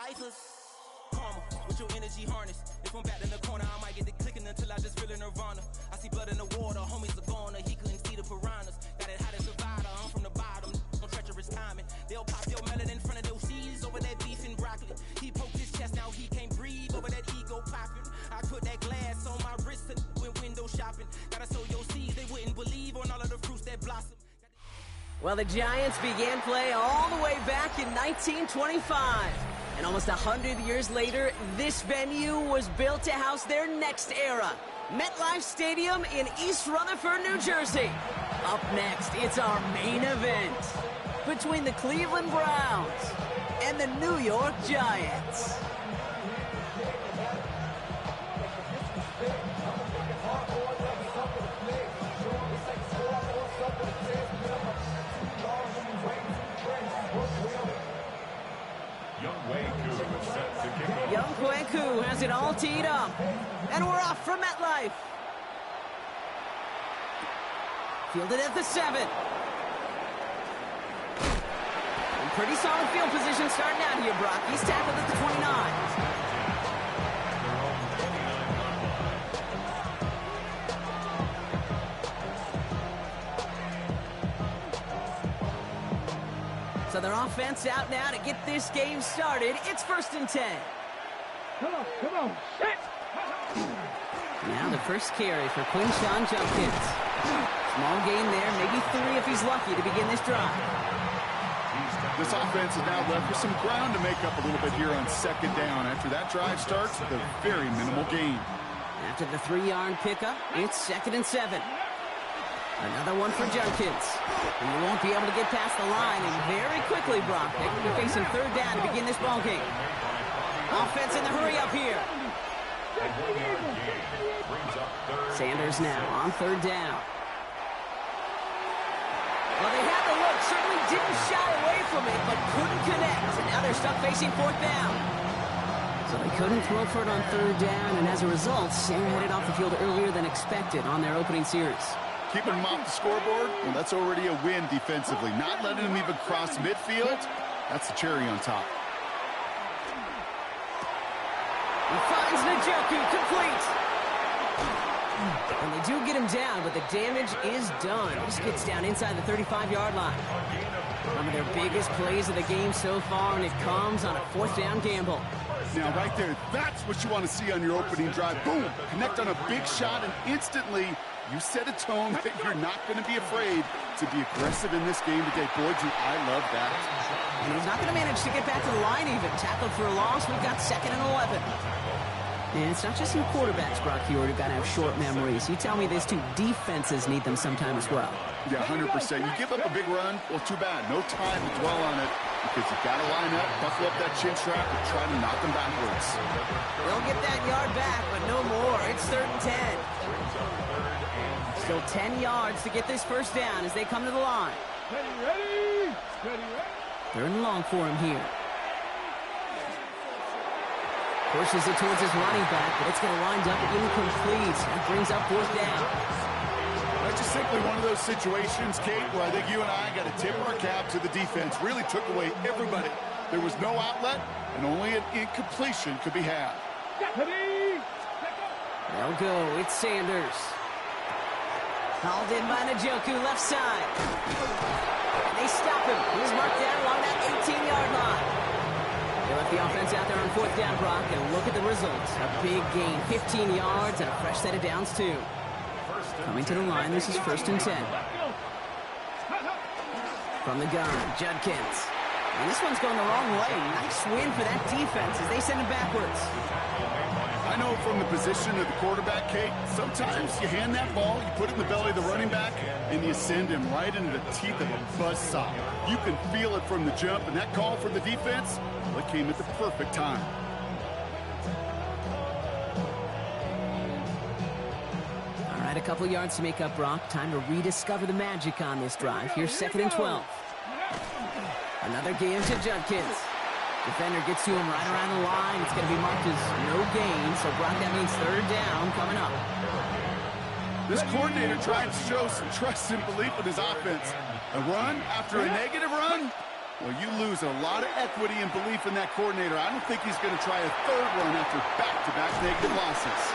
lifeless. Karma, with your energy harness. If I'm back in the corner, I might get the clicking until I just feel a nirvana. I see blood in the water, homies are gone, he couldn't see the piranhas. Got it how to survive, I'm from the bottom, on treacherous timing. They'll pop your melon in front of those seeds over that beef and broccoli. He poked his chest, now he can't breathe over that ego popping. I put that glass on my wrist and went window shopping. Gotta sow your seeds, they wouldn't believe on all of the fruits that blossom. Well, the Giants began play all the way back in 1925. And almost 100 years later, this venue was built to house their next era. MetLife Stadium in East Rutherford, New Jersey. Up next, it's our main event between the Cleveland Browns and the New York Giants. Young Kweku has it all teed up. And we're off from MetLife. Fielded at the 7. And pretty solid field position starting out here, Brock. He's tackled at the 29. So their offense out now to get this game started. It's 1st and 10. Come on, set! Now the first carry for Quinshawn Jumpkins. Small gain there, maybe 3 if he's lucky to begin this drive. This offense is now left with some ground to make up a little bit here on 2nd down. After that drive starts with a very minimal gain. After the 3-yard pickup, it's 2nd and 7. Another one for Jumpkins. And he won't be able to get past the line, and very quickly, Brock, they could be facing 3rd down to begin this ball game. Offense in the hurry up here. Sanders now on 3rd down. Well, they had the look, certainly didn't shy away from it, but couldn't connect. And now they're stuck facing 4th down. So they couldn't throw for it on 3rd down, and as a result, Sarah headed off the field earlier than expected on their opening series. Keeping them off the scoreboard, well, that's already a win defensively. Not letting them even cross midfield, that's the cherry on top. He finds Njoku, complete. And they do get him down, but the damage is done. He just gets down inside the 35-yard line. One of their biggest plays of the game so far, and it comes on a 4th down gamble. Now, right there, that's what you want to see on your opening drive. Boom! Connect on a big shot, and instantly you set a tone that you're not going to be afraid to be aggressive in this game today. Boy, do I love that. And he's not going to manage to get back to the line even. Tackled for a loss. We've got 2nd and 11. And it's not just you quarterbacks, Brock Huard, who got to have short memories. You tell me these 2 defenses need them sometime as well. Yeah, 100%. You give up a big run, well, too bad. No time to dwell on it because you've got to line up, buckle up that chin strap, and try to knock them backwards. They'll get that yard back, but no more. It's 3rd and 10. Still 10 yards to get this 1st down as they come to the line. Ready? 3rd and long for him here. Pushes it towards his running back, but it's going to wind up incomplete. That brings up 4th down. That's just simply one of those situations, Kate, where I think you and I got to tip our cap to the defense. Really took away everybody. There was no outlet, and only an incompletion could be had. They'll go. It's Sanders. Hauled in by Njoku, left side. And they stop him. He's marked down along that 18-yard line. They left the offense out there on 4th down, Brock, and look at the results. A big gain, 15 yards, and a fresh set of downs, too. Coming to the line, this is 1st and 10. From the gun, Judkins. And this one's going the wrong way. Nice win for that defense as they send it backwards. I know from the position of the quarterback, Kate, sometimes you hand that ball, you put it in the belly of the running back, and you send him right into the teeth of a buzzsaw. You can feel it from the jump, and that call from the defense, well, it came at the perfect time. All right, a couple yards to make up, Brock. Time to rediscover the magic on this drive. Here's 2nd and 12. Another game to Judkins. Defender gets to him right around the line. It's going to be marked as no gain, so Brock, that means 3rd down coming up. This coordinator trying to show some trust and belief in his offense. A run after a negative run, Well, you lose a lot of equity and belief in that coordinator. I don't think he's going to try a third run after back-to-back negative losses.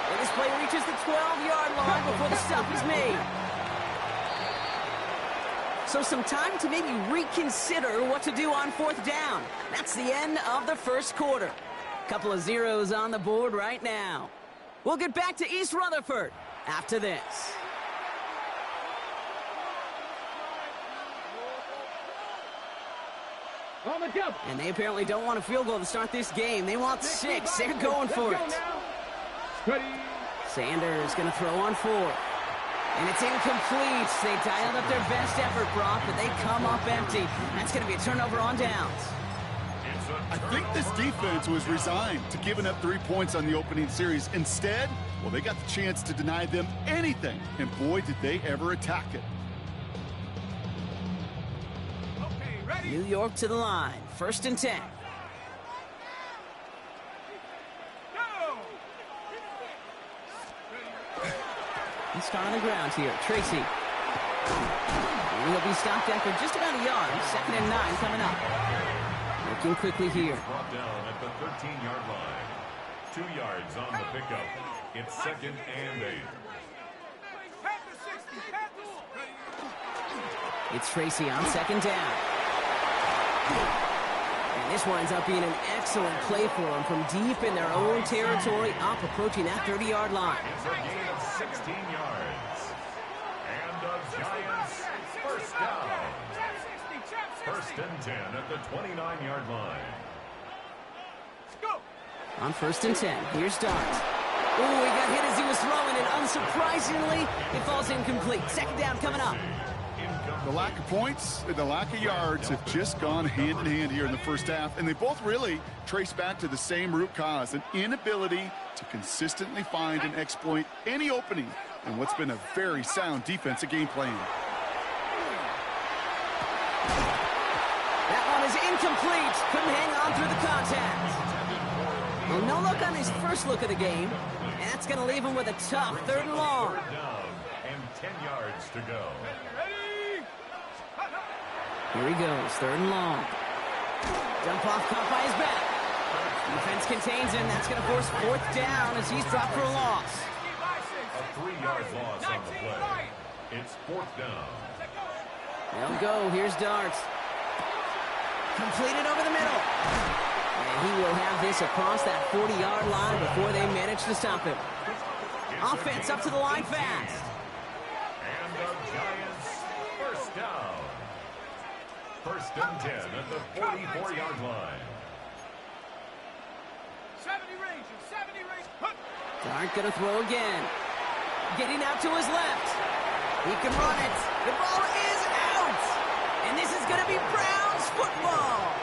And this play reaches the 12-yard line before the stop is made. So some time to maybe reconsider what to do on fourth down. That's the end of the first quarter. Couple of zeros on the board right now. We'll get back to East Rutherford after this. And they apparently don't want a field goal to start this game. They want 6. They're going for it. Sanders going to throw on 4. And it's incomplete. They dialed up their best effort, Brock, but they come up empty. That's going to be a turnover on downs. I think this defense was resigned to giving up 3 points on the opening series. Instead, well, they got the chance to deny them anything. And boy, did they ever attack it. New York to the line. 1st and 10. Let's start on the ground here. Tracy. He'll be stopped after just about a yard. 2nd and 9 coming up. Working quickly here. Brought down at the 13-yard line. 2 yards on the pickup. It's 2nd and 8. It's Tracy on 2nd down. And this winds up being an excellent play for them from deep in their own territory, up approaching that 30-yard line. It's a gain of 16 yards. And the Giants first down. 1st and 10 at the 29-yard line. On 1st and 10, here's Dart. Oh, he got hit as he was throwing, and unsurprisingly, it falls incomplete. 2nd down coming up. The lack of points and the lack of yards have just gone hand in hand here in the first half, and they both really trace back to the same root cause, an inability to consistently find and exploit any opening in what's been a very sound defensive game plan. That one is incomplete. Couldn't hang on through the contact. Well, no look on his first look of the game, and that's going to leave him with a tough 3rd and long. And 10 yards to go. Here he goes, 3rd and long. Dump off caught by his back. Defense contains him. That's going to force 4th down as he's dropped for a loss. A 3-yard loss on the play. It's 4th down. They'll go. Here's Dart. Completed over the middle. And he will have this across that 40-yard line before they manage to stop him. Offense up to the line fast. And the Giants first down. 1st and 10 at the 44-yard line. 70 range. Dart gonna throw again. Getting out to his left. He can run it. The ball is out. And this is gonna be Browns football.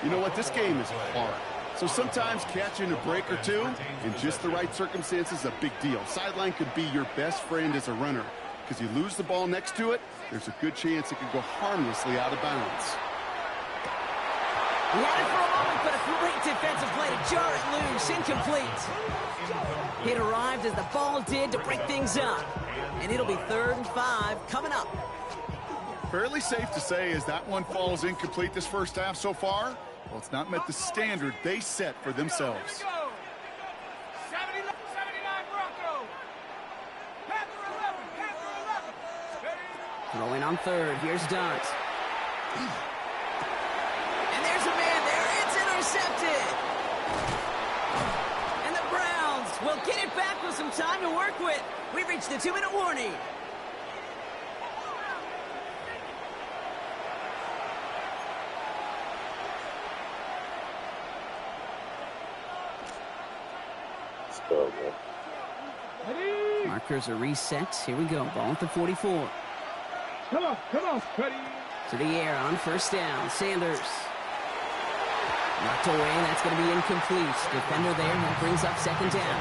You know what? This game is hard. So sometimes catching a break or two in just the right circumstances is a big deal. Sideline could be your best friend as a runner, because you lose the ball next to it, there's a good chance it could go harmlessly out of bounds. He had it for a moment, but a great defensive play to jar it loose. Incomplete. It arrived as the ball did to break things up. And it'll be 3rd and 5 coming up. Fairly safe to say as that one falls incomplete this first half so far, well, it's not met the standard they set for themselves. Throwing on 3rd. Here's Dart. And there's a man there. It's intercepted. And the Browns will get it back with some time to work with. We've reached the 2-minute warning. Markers are reset. Here we go. Ball at the 44. Come on, ready. To the air on 1st down. Sanders. Knocked away. That's going to be incomplete. Defender there. That brings up 2nd down.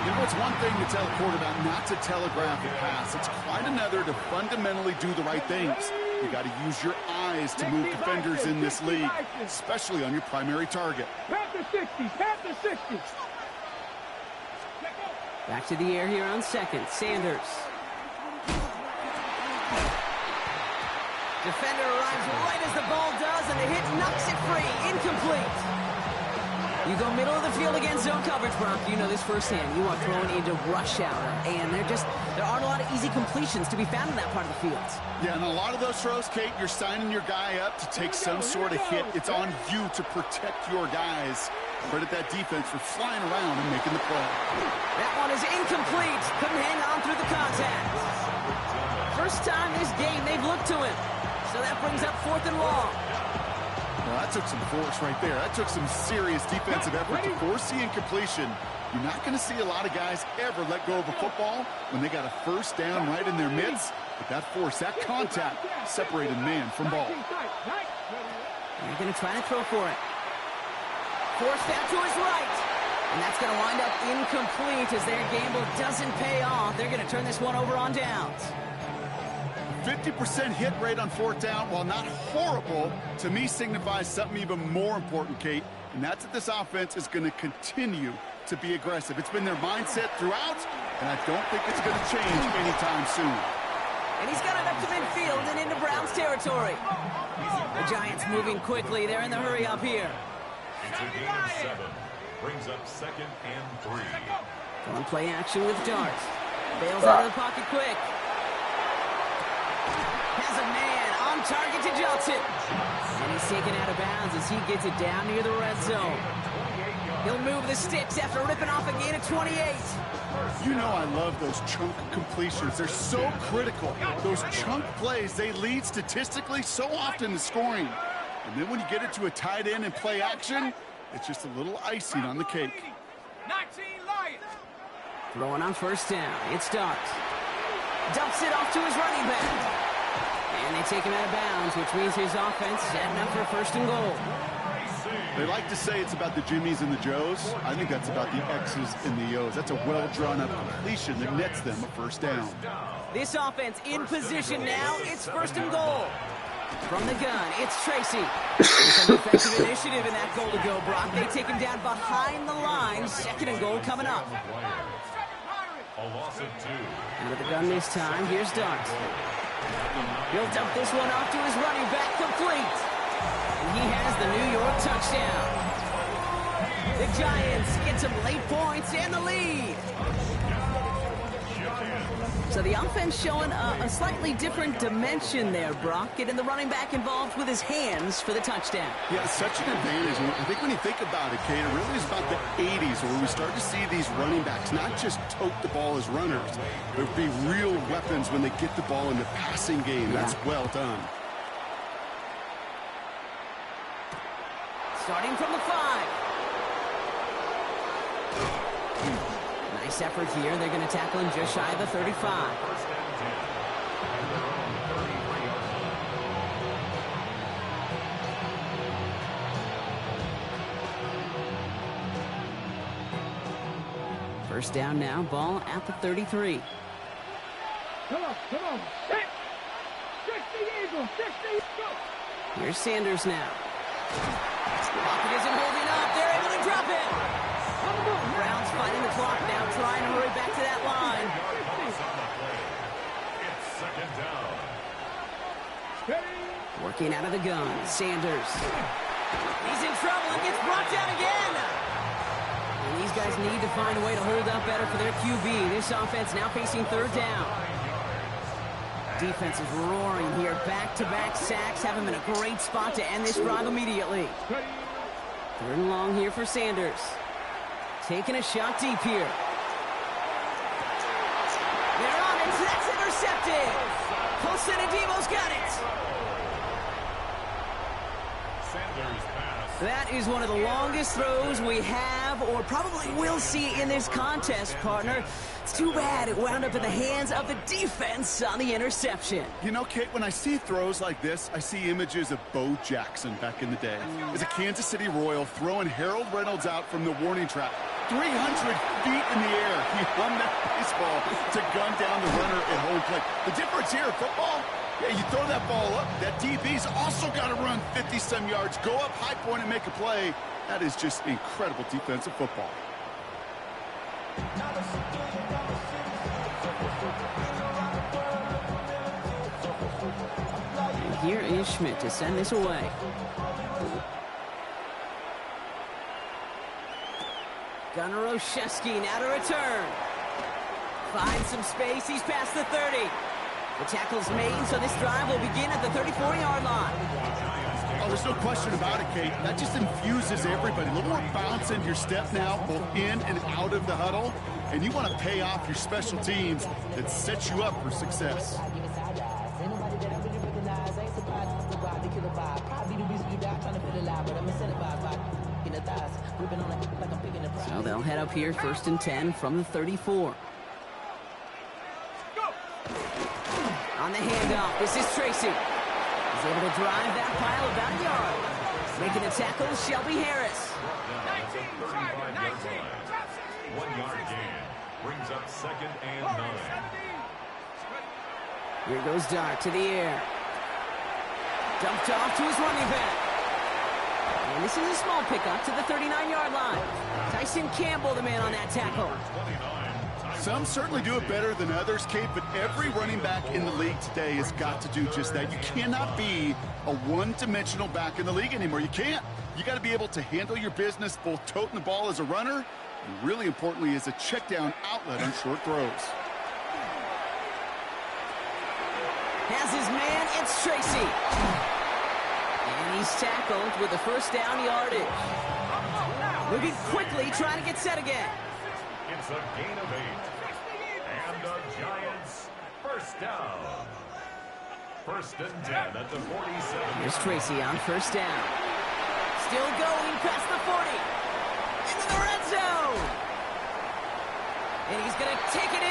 You know, it's one thing to tell a quarterback not to telegraph a pass. It's quite another to fundamentally do the right things. You got to use your eyes to move defenders in this league, especially on your primary target. Panther 60. Back to the air here on 2nd. Sanders. Defender arrives right as the ball does, and the hit knocks it free. Incomplete. You go middle of the field against zone coverage, Brock. You know this firsthand. You are thrown into rush hour, and there aren't a lot of easy completions to be found in that part of the field. Yeah, and a lot of those throws, Kate, you're signing your guy up to take some sort of hit. It's on you to protect your guys. Credit that defense for flying around and making the play. That one is incomplete. Couldn't hang on through the contact. First time this game they've looked to him. So that brings up 4th and long. Well, that took some force right there. That took some serious defensive effort to force the incompletion. You're not going to see a lot of guys ever let go of a football when they got a first down right in their midst. But that force, that contact, separated man from ball. They're going to try to throw for it. Forced out to his right. And that's going to wind up incomplete as their gamble doesn't pay off. They're going to turn this one over on downs. 50% hit rate on 4th down, while not horrible, to me signifies something even more important, Kate, and that's that this offense is going to continue to be aggressive. It's been their mindset throughout, and I don't think it's going to change anytime soon. And he's got it up to midfield and into Browns territory. The Giants moving quickly. They're in the hurry up here. It's a gain of 7. Brings up 2nd and 3. Going play action with Dart. Bails out of the pocket quick. Has a man on target to Johnson. And he's taken out of bounds as he gets it down near the red zone. He'll move the sticks after ripping off a gain of 28. You know I love those chunk completions. They're so critical. Those chunk plays, they lead statistically so often to scoring. And then when you get it to a tight end and play action, it's just a little icing on the cake. 19 Lions. Throwing on 1st down. It's Dart. Dumps it off to his running back. And they take him out of bounds, which means his offense setting up for 1st and goal. They like to say it's about the Jimmies and the Joes. I think that's about the X's and the O's. That's a well-drawn-up completion that nets them a 1st down. This offense in position now. It's 1st and goal. From the gun, it's Tracy. Some defensive initiative in that goal to go, Brock. They take him down behind the line. 2nd and goal coming up. A loss of 2. Out of the gun this time, here's Dart. He'll dump this one off to his running back, complete. And he has the New York touchdown. The Giants get some late points and the lead. So the offense showing a slightly different dimension there, Brock. Getting the running back involved with his hands for the touchdown. Yeah, it's such an advantage. And I think when you think about it, Kate, it really is about the 80s where we start to see these running backs not just tote the ball as runners, but be real weapons when they get the ball in the passing game. That's well done. Starting from the 5. Nice effort here. They're going to tackle him just shy of the 35. First down now, ball at the 33. Come on. 60 Eagles, 60 go. Here's Sanders now. Pocket isn't holding up. They're able to drop it. Browns fighting the clock now, trying to hurry back to that line. It's 2nd down. Working out of the gun, Sanders. He's in trouble and gets brought down again. And these guys need to find a way to hold up better for their QB. This offense now facing 3rd down. Defense is roaring here. Back-to-back sacks have him in a great spot to end this drive immediately. 3rd and long here for Sanders. Taking a shot deep here. They're on it. That's intercepted. Posenadivo's got it. Sanders pass. That is one of the longest throws we have or probably will see in this contest, partner. It's too bad it wound up in the hands of the defense on the interception. You know, Kate, when I see throws like this, I see images of Bo Jackson back in the day. As a Kansas City Royal throwing Harold Reynolds out from the warning track. 300 feet in the air, he won that baseball to gun down the runner at home plate. The difference here in football, yeah, you throw that ball up, that DB's also got to run 50-some yards, go up high point and make a play. That is just incredible defensive football. And here is Schmidt to send this away. Gunnar Olszewski now to return. Finds some space. He's past the 30. The tackle's made, so this drive will begin at the 34-yard line. Oh, there's no question about it, Kate. That just infuses everybody. A little more bounce in your step now, both in and out of the huddle. And you want to pay off your special teams that sets you up for success. So they'll head up here, 1st and 10 from the 34. On the handoff, this is Tracy. He's able to drive that pile about a yard. Making the tackle, Shelby Harris. 1 yard gain. Brings up 2nd and 9. Here goes Dart to the air. Dumped off to his running back. And this is a small pickup to the 39-yard line. Tyson Campbell, the man on that tackle. Some certainly do it better than others, Kate, but every running back in the league today has got to do just that. You cannot be a one-dimensional back in the league anymore. You can't. You got to be able to handle your business, both toting the ball as a runner, and really importantly as a check-down outlet on short throws. Has his man, it's Tracy. And he's tackled with the 1st down yardage. Moving quickly, trying to get set again. It's a gain of 8. And the Giants, 1st down. 1st and 10 at the 47. Here's Tracy on 1st down. Still going past the 40. Into the red zone. And he's going to take it